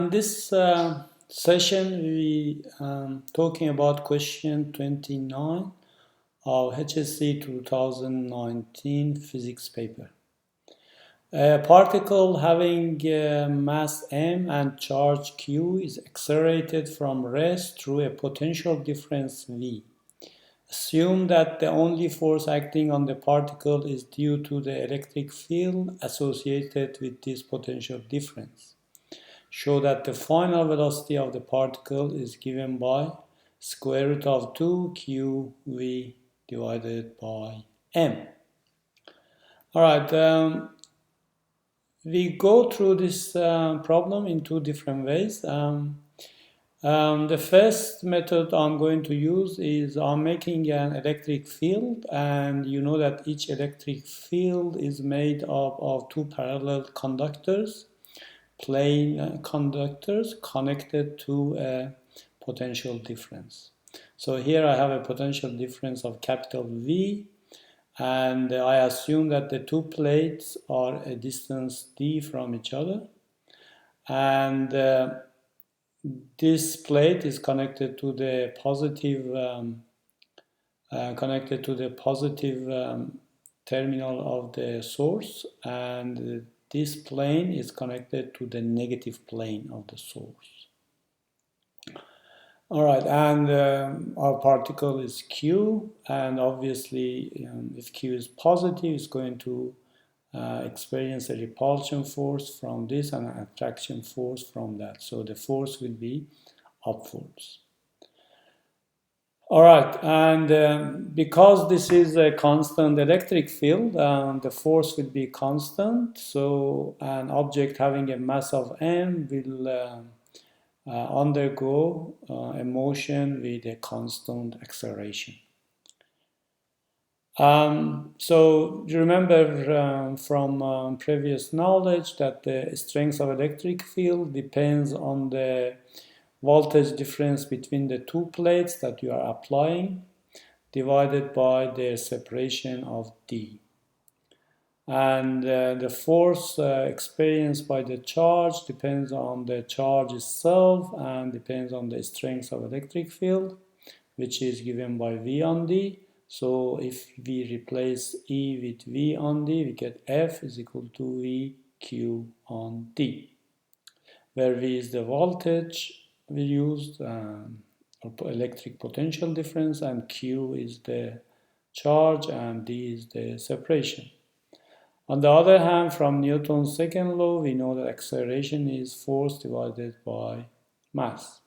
In this session, we talking about question 29 of HSC 2019 physics paper. A particle having mass m and charge q is accelerated from rest through a potential difference v. Assume that the only force acting on the particle is due to the electric field associated with this potential difference. Show that the final velocity of the particle is given by square root of 2qv divided by m. Alright, we go through this problem in two different ways. The first method I'm going to use is I'm making an electric field, and you know that each electric field is made up of two parallel conductors, plane conductors connected to a potential difference. So here I have a potential difference of capital V, and I assume that the two plates are a distance d from each other, and this plate is connected to the positive terminal of the source, and this plane is connected to the negative plane of the source. Alright, and our particle is Q, and obviously if Q is positive, it's going to experience a repulsion force from this and an attraction force from that. So the force will be upwards. Alright, and because this is a constant electric field, the force will be constant. So an object having a mass of m will undergo a motion with a constant acceleration. So you remember from previous knowledge that the strength of electric field depends on the voltage difference between the two plates that you are applying divided by their separation of d. And the force experienced by the charge depends on the charge itself and depends on the strength of electric field, which is given by V on D. So if we replace E with V on D, we get F is equal to VQ on D, where V is the voltage we used, electric potential difference, and Q is the charge, and D is the separation. On the other hand, from Newton's second law, we know that acceleration is force divided by mass.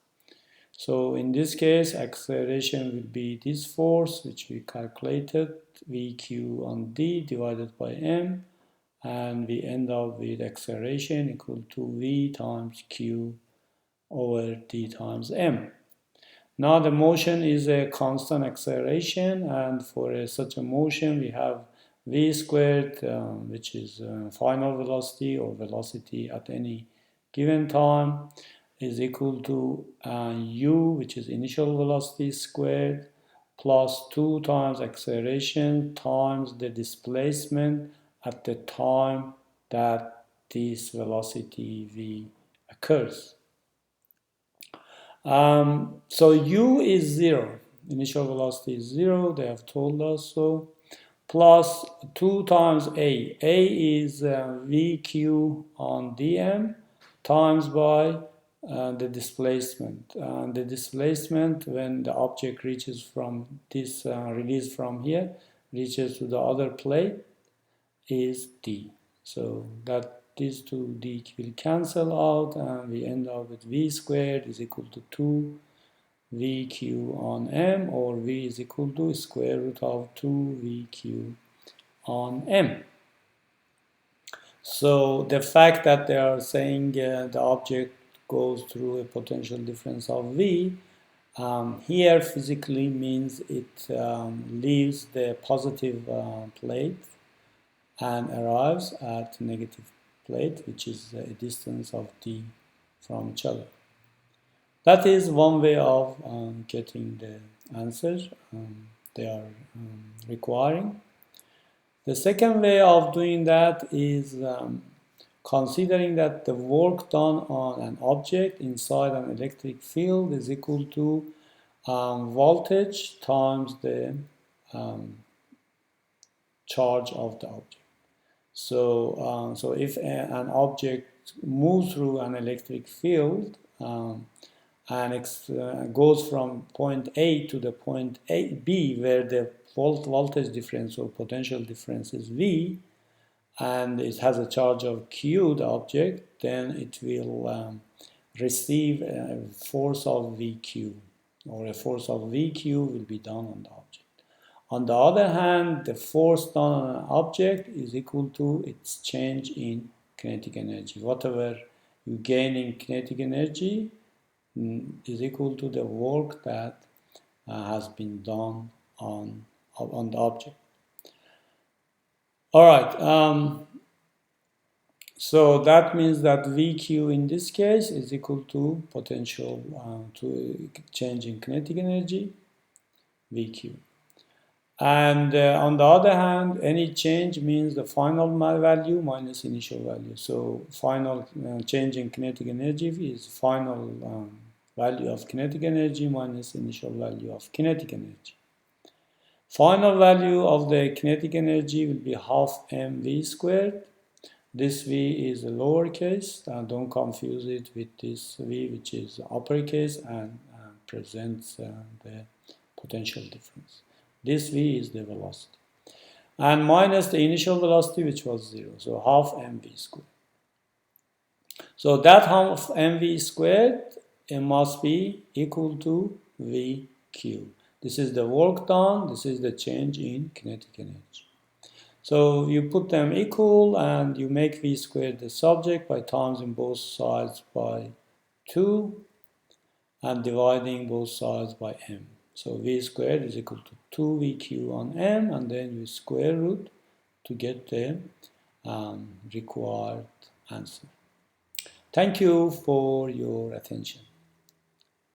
So in this case, acceleration will be this force, which we calculated, VQ on D divided by M, and we end up with acceleration equal to V times Q over D times M. Now the motion is a constant acceleration, and for such a motion we have v squared, which is final velocity or velocity at any given time, is equal to u, which is initial velocity squared, plus 2 times acceleration times the displacement at the time that this velocity v occurs. So u is 0, initial velocity is 0, they have told us so, plus 2 times a. A is VQ on dm times by the displacement. The displacement when the object reaches from this, release from here, reaches to the other plate is d. So that these two d will cancel out, and we end up with v squared is equal to 2 VQ on M, or V is equal to square root of 2 VQ on M. So the fact that they are saying the object goes through a potential difference of V, here physically means it leaves the positive plate and arrives at negative plate, which is a distance of d from each other. That is one way of getting the answer they are requiring. The second way of doing that is considering that the work done on an object inside an electric field is equal to voltage times the charge of the object. So if an object moves through an electric field and goes from point A to the point B, where the voltage difference or potential difference is V, and it has a charge of Q, the object, then it will receive a force of VQ, or a force of VQ will be done on the object. On the other hand, the force done on an object is equal to its change in kinetic energy. Whatever you gain in kinetic energy is equal to the work that has been done on the object. All right. So that means that VQ in this case is equal to potential to change in kinetic energy, VQ. And on the other hand, any change means the final value minus initial value. So final change in kinetic energy is final value of kinetic energy minus initial value of kinetic energy. Final value of the kinetic energy will be half mv squared. This v is a lowercase, don't confuse it with this v, which is uppercase and presents the potential difference. This v is the velocity. And minus the initial velocity, which was 0, so half mv squared. So that half mv squared, it must be equal to vq. This is the work done, this is the change in kinetic energy. So you put them equal and you make v squared the subject by timesing both sides by 2 and dividing both sides by m. So v squared is equal to 2vq on m, and then you square root to get the required answer. Thank you for your attention.